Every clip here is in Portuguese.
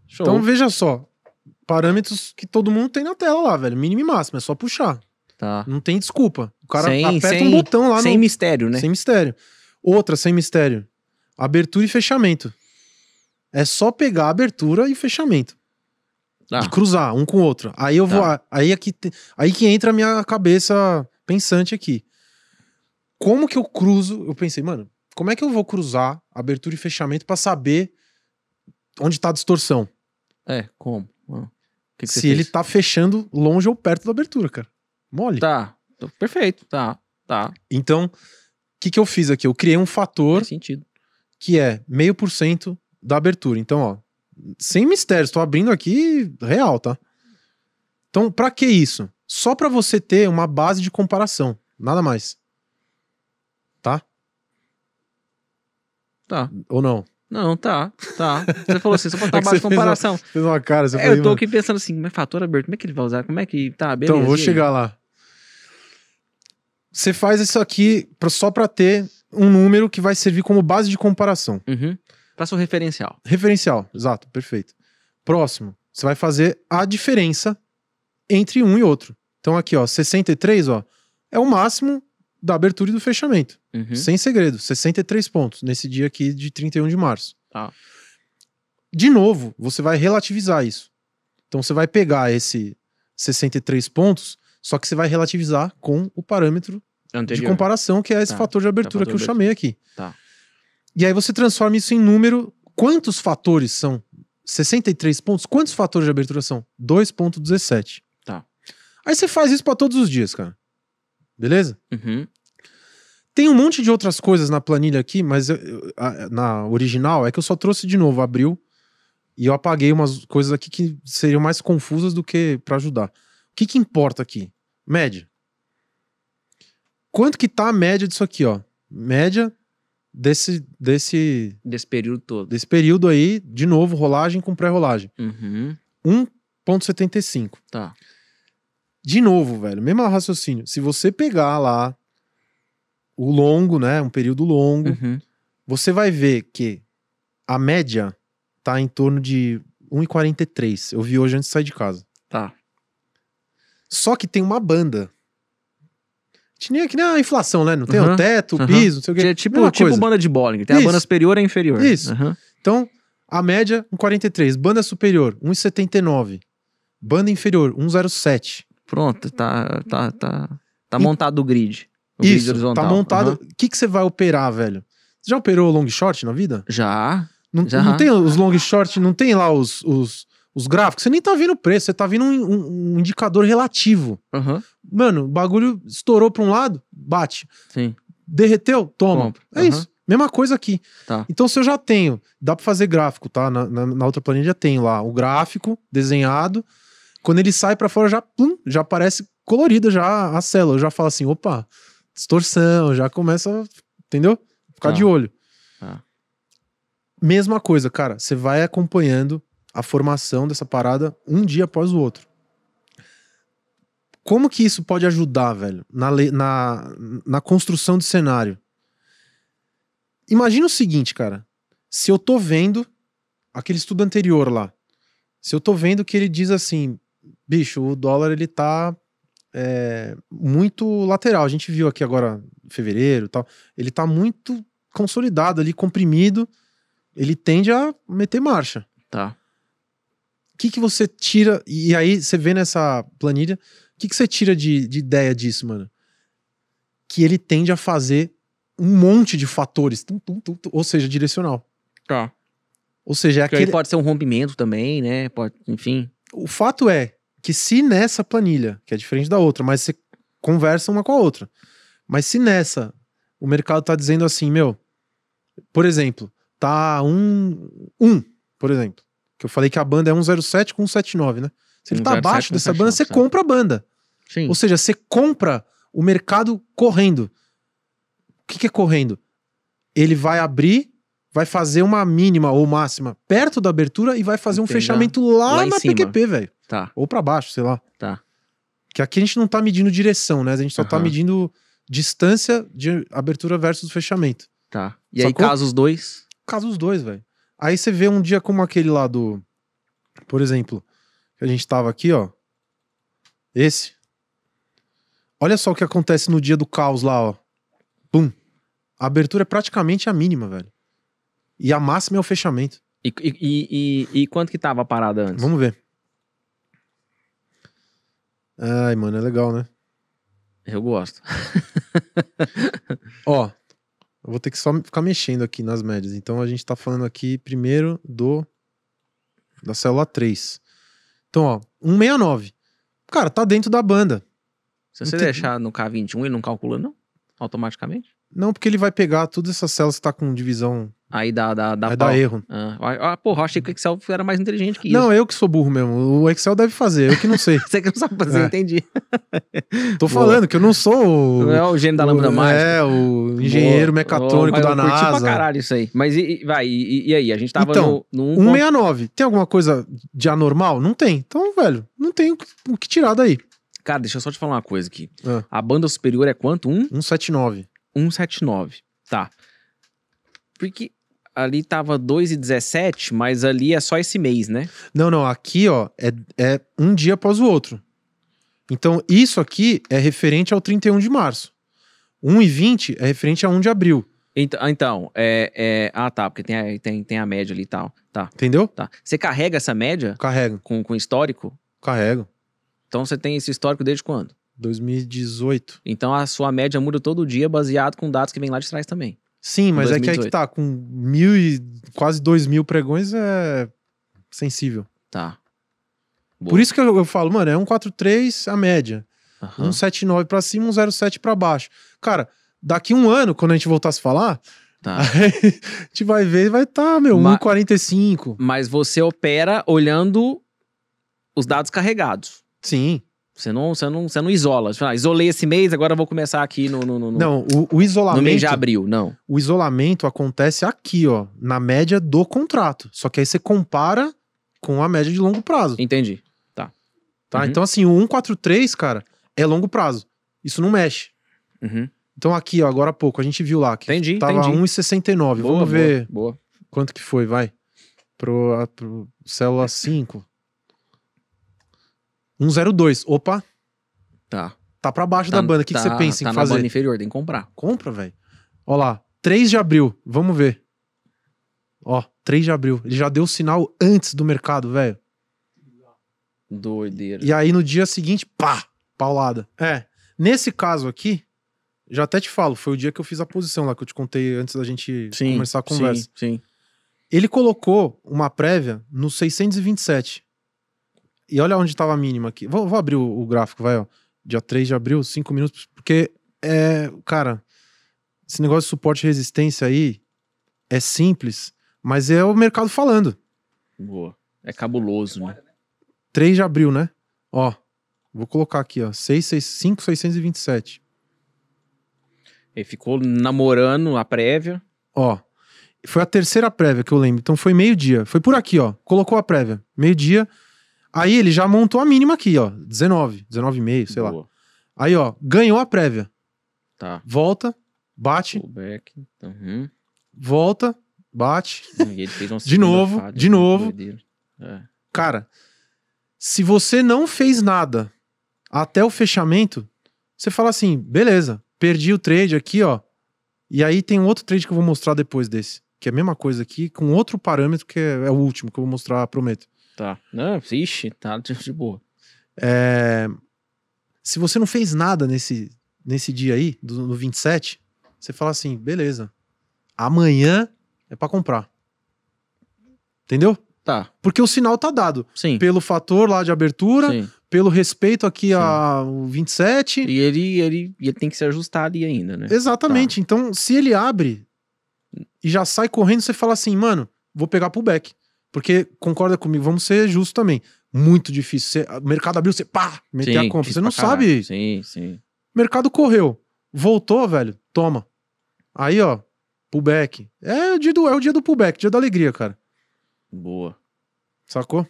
Show. Então veja só, parâmetros que todo mundo tem na tela lá, velho. Mínimo e máximo, é só puxar. Tá. Não tem desculpa. O cara aperta um botão lá sem mistério, né? Sem mistério. Outra, sem mistério. Abertura e fechamento. É só pegar a abertura e fechamento. E cruzar um com o outro. Aí eu vou. Aí que entra a minha cabeça pensante aqui. Como que eu cruzo? Eu pensei, mano, como é que eu vou cruzar abertura e fechamento pra saber onde tá a distorção? Como? Que se ele tá fechando longe ou perto da abertura, cara. Mole. Tá. Perfeito. Tá. Então, o que eu fiz aqui? Eu criei um fator. Faz sentido. Que é 0,5% da abertura. Então, ó, sem mistérios, tô abrindo aqui real, tá? Então, pra que isso? Só pra você ter uma base de comparação, nada mais. Tá? Tá. Ou não? Não, tá. Você falou assim, só pra ter uma base de comparação. Fez uma cara, eu tô aqui pensando assim, mas fator aberto, como é que ele vai usar? Como é que tá? Beleza. Então, vou chegar lá. Você faz isso aqui só pra ter um número que vai servir como base de comparação. Pra seu referencial. Referencial, exato, perfeito. Próximo, você vai fazer a diferença entre um e outro. Então aqui, ó, 63, ó, é o máximo da abertura e do fechamento. Sem segredo, 63 pontos nesse dia aqui de 31 de março. Tá. De novo, você vai relativizar isso. Então você vai pegar esse 63 pontos, só que você vai relativizar com o parâmetro anterior de comparação, que é esse fator de abertura que eu chamei aqui. Tá. E aí você transforma isso em número. Quantos fatores são? 63 pontos. Quantos fatores de abertura são? 2,17. Tá. Aí você faz isso pra todos os dias, cara. Beleza? Tem um monte de outras coisas na planilha aqui, mas na original é que eu só trouxe de novo, abriu, e eu apaguei umas coisas aqui que seriam mais confusas do que pra ajudar. O que importa aqui? Média. Quanto que tá a média disso aqui, ó? Média desse período todo. Desse período aí, de novo, rolagem com pré-rolagem. 1,75. Tá. De novo, velho, mesmo raciocínio. Se você pegar lá o longo, né, um período longo, você vai ver que a média tá em torno de 1,43. Eu vi hoje antes de sair de casa. Tá. Só que tem uma banda. Que nem a inflação, né? Não tem o teto, o piso, não sei o que. É tipo banda de bowling. Tem a banda superior e a inferior. Isso. Então, a média, 1,43. Banda superior, 1,79. Banda inferior, 1,07. Pronto, tá montado o grid. O isso, grid horizontal. Tá montado. O que você vai operar, velho? Você já operou long short na vida? Já. Não tem os long short, não tem lá os gráficos? Você nem tá vendo o preço, você tá vendo um indicador relativo. Mano, o bagulho estourou pra um lado, bate. Sim. Derreteu, toma. Compra. É isso. Mesma coisa aqui. Tá. Então, se eu já tenho, dá pra fazer gráfico, tá? Na outra planilha já tem lá o gráfico desenhado. Quando ele sai pra fora, já aparece colorida já a célula. Eu já falo assim, opa, distorção, já começa, entendeu? Ficar de olho. Mesma coisa, cara. Você vai acompanhando a formação dessa parada um dia após o outro. Como que isso pode ajudar, velho, na construção de cenário? Imagina o seguinte, cara. Se eu tô vendo aquele estudo anterior lá, se eu tô vendo que ele diz assim, bicho, o dólar ele tá muito lateral. A gente viu aqui agora em fevereiro e tal. Ele tá muito consolidado ali, comprimido. Ele tende a meter marcha. Tá. O que você tira... E aí, você vê nessa planilha... O que você tira de ideia disso, mano? Que ele tende a fazer um monte de fatores. Ou seja, direcional. Tá. Ou seja, aquele... pode ser um rompimento também, né? Pode, enfim. O fato é que se nessa planilha, que é diferente da outra, mas você conversa uma com a outra. Mas se nessa, o mercado tá dizendo assim, por exemplo, tá por exemplo. Que eu falei que a banda é 1,07 com 1,79, né? Se ele tá abaixo dessa banda, você compra a banda. Sim. Ou seja, você compra o mercado correndo. O que é correndo? Ele vai abrir, vai fazer uma mínima ou máxima perto da abertura e vai fazer um fechamento lá na PQP, velho. Tá. Ou pra baixo, sei lá. Tá. Que aqui a gente não tá medindo direção, né? A gente só tá medindo distância de abertura versus fechamento. Tá. E aí, caso os dois? Caso os dois, velho. Aí você vê um dia como aquele lá Por exemplo, que a gente tava aqui, ó. Esse. Olha só o que acontece no dia do caos lá, ó. Pum. A abertura é praticamente a mínima, velho. E a máxima é o fechamento. E quanto que tava a parada antes? Vamos ver. Ai, mano, é legal, né? Eu gosto. Ó, eu vou ter que só ficar mexendo aqui nas médias. Então a gente tá falando aqui primeiro da célula 3. Então, ó, 169. Cara, tá dentro da banda. Se você deixar no K21, ele não calcula, não? Automaticamente? Não, porque ele vai pegar todas essas células que tá com divisão. Aí dá Aí dá erro. Porra, eu achei que o Excel era mais inteligente que isso. Não, eu que sou burro mesmo. O Excel deve fazer, eu que não sei. Você que não sabe fazer, entendi. Tô falando que eu não sou Não é o gênio da lâmpada mágica. É, o engenheiro mecatrônico da NASA. Eu curti pra caralho isso aí. Mas e aí? A gente tava então, no 169. Tem alguma coisa de anormal? Não tem. Então, velho, não tem o que tirar daí. Cara, deixa eu só te falar uma coisa aqui. A banda superior é quanto? 179. 179. Tá. Porque ali tava 2,17, mas ali é só esse mês, né? Não. Aqui, ó, é um dia após o outro. Então, isso aqui é referente ao 31 de março. 1,20 é referente a 1 de abril. Então, tá, porque tem a média ali e tal. Tá. Entendeu? Tá. Você carrega essa média? Carrego. Com histórico? Carrego. Então você tem esse histórico desde quando? 2018. Então a sua média muda todo dia baseado com dados que vem lá de trás também. Sim, mas 2018. É que aí que tá, com 1.000 e quase 2.000 pregões é sensível. Tá. Boa. Por isso que eu falo, mano, é 143 a média. Uhum. 179 pra cima, 107 pra baixo. Cara, daqui um ano, quando a gente voltar a se falar, tá. a gente vai ver e vai estar, 1,45. Mas você opera olhando os dados carregados. Sim. Você não isola. Você fala, isolei esse mês, agora eu vou começar aqui no Não, o isolamento... No mês de abril, não. O isolamento acontece aqui, ó, na média do contrato. Só que aí você compara com a média de longo prazo. Entendi. Tá. Então assim, o 143, cara, é longo prazo. Isso não mexe. Uhum. Então aqui, ó, agora há pouco, a gente viu lá que tava 1,69. Vamos ver quanto que foi, vai. Pro célula 5. 1,02. Opa. Tá. Tá pra baixo da banda. O que você pensa em fazer? Tá na banda inferior, tem que comprar. Compra, velho. Ó lá. 3 de abril. Vamos ver. Ó, 3 de abril. Ele já deu o sinal antes do mercado, velho. Doideira. E aí no dia seguinte, pá, paulada. Nesse caso aqui, já até te falo, foi o dia que eu fiz a posição lá, que eu te contei antes da gente começar a conversa. Sim. Ele colocou uma prévia no 627. E olha onde tava a mínima aqui. Vou abrir o gráfico, vai, ó. Dia 3 de abril, 5 minutos. Porque, cara, esse negócio de suporte e resistência aí é simples, mas é o mercado falando. Boa. É cabuloso, né? 3 de abril, né? Ó, vou colocar aqui, ó. 5,627. Ele ficou namorando a prévia. Ó, foi a terceira prévia que eu lembro. Então foi meio-dia. Foi por aqui, ó. Colocou a prévia. Meio-dia. Aí ele já montou a mínima aqui, ó. 19,5, sei lá. Aí, ó, ganhou a prévia. Tá. Volta, bate. Pullback. Uhum. Volta, bate. E ele fez uma de novo. Cara, se você não fez nada até o fechamento, você fala assim, beleza, perdi o trade aqui, ó. E aí tem um outro trade que eu vou mostrar depois desse. Que é a mesma coisa aqui, com outro parâmetro que é o último que eu vou mostrar, prometo. Tá. Não, ixi, tá de boa. Se você não fez nada nesse dia aí, no 27, você fala assim, beleza, amanhã é pra comprar. Entendeu? Tá. Porque o sinal tá dado. Sim. Pelo fator lá de abertura, sim, pelo respeito aqui ao 27. E ele tem que se ajustar ali ainda, né? Exatamente. Tá. Então, se ele abre e já sai correndo, você fala assim, mano, vou pegar pullback. Porque, concorda comigo, vamos ser justos também. Muito difícil. O mercado abriu, você pá, meter a compra. Você não sabe. Sim. O mercado correu. Voltou, velho, toma. Aí, ó, pullback. É o dia do pullback, dia da alegria, cara. Boa. Sacou?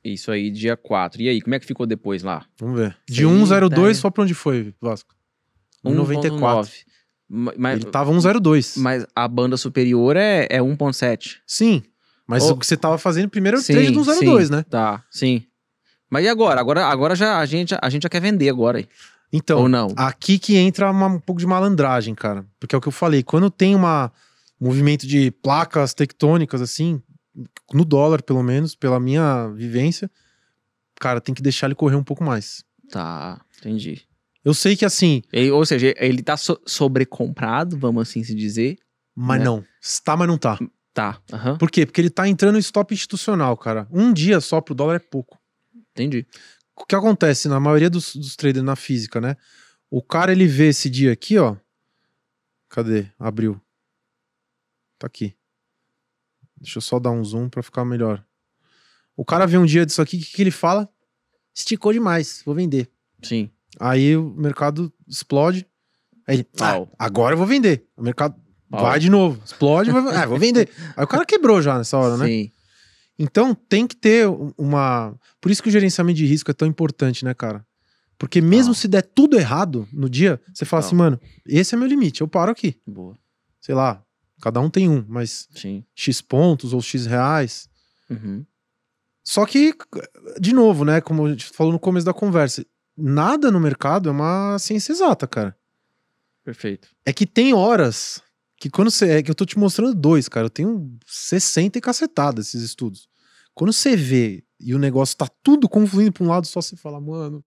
Isso aí, dia 4. E aí, como é que ficou depois lá? Vamos ver. De 1,02 só pra onde foi, Vasco? 1,94. Mas ele tava 1,02. Mas a banda superior é 1,7. Sim. Mas o que você tava fazendo primeiro é o trade do 0,2, né? Tá, sim. Mas e agora? Agora já, a gente já quer vender agora. Aí. Então, ou não? Aqui que entra um pouco de malandragem, cara. Porque é o que eu falei, quando tem um movimento de placas tectônicas, assim, no dólar, pelo menos, pela minha vivência, cara, tem que deixar ele correr um pouco mais. Tá, entendi. Eu sei que assim... Ou seja, ele tá sobrecomprado, vamos assim se dizer. Mas né? não. Está, mas não tá. Tá, aham. Por quê? Porque ele tá entrando em stop institucional, cara. Um dia só pro dólar é pouco. Entendi. O que acontece na maioria dos traders na física, né? O cara, ele vê esse dia aqui, ó. Cadê? Abriu. Tá aqui. Deixa eu só dar um zoom pra ficar melhor. O cara vê um dia disso aqui, o que ele fala? Esticou demais, vou vender. Sim. Aí o mercado explode. Aí ele, agora eu vou vender. O mercado vai de novo, explode, vou vender. Aí o cara quebrou já nessa hora, né? Sim. Então tem que ter uma... Por isso que o gerenciamento de risco é tão importante, né, cara? Porque mesmo se der tudo errado no dia, você fala assim, mano, esse é meu limite, eu paro aqui. Boa. Sei lá, cada um tem um, mas Sim. X pontos ou X reais. Uhum. Só que, de novo, né, como a gente falou no começo da conversa, nada no mercado é uma ciência exata, cara. Perfeito. É que tem horas que quando você... É que eu tô te mostrando dois, cara. Eu tenho 60 e cacetada esses estudos. Quando você vê e o negócio tá tudo confluindo pra um lado, só você fala, mano,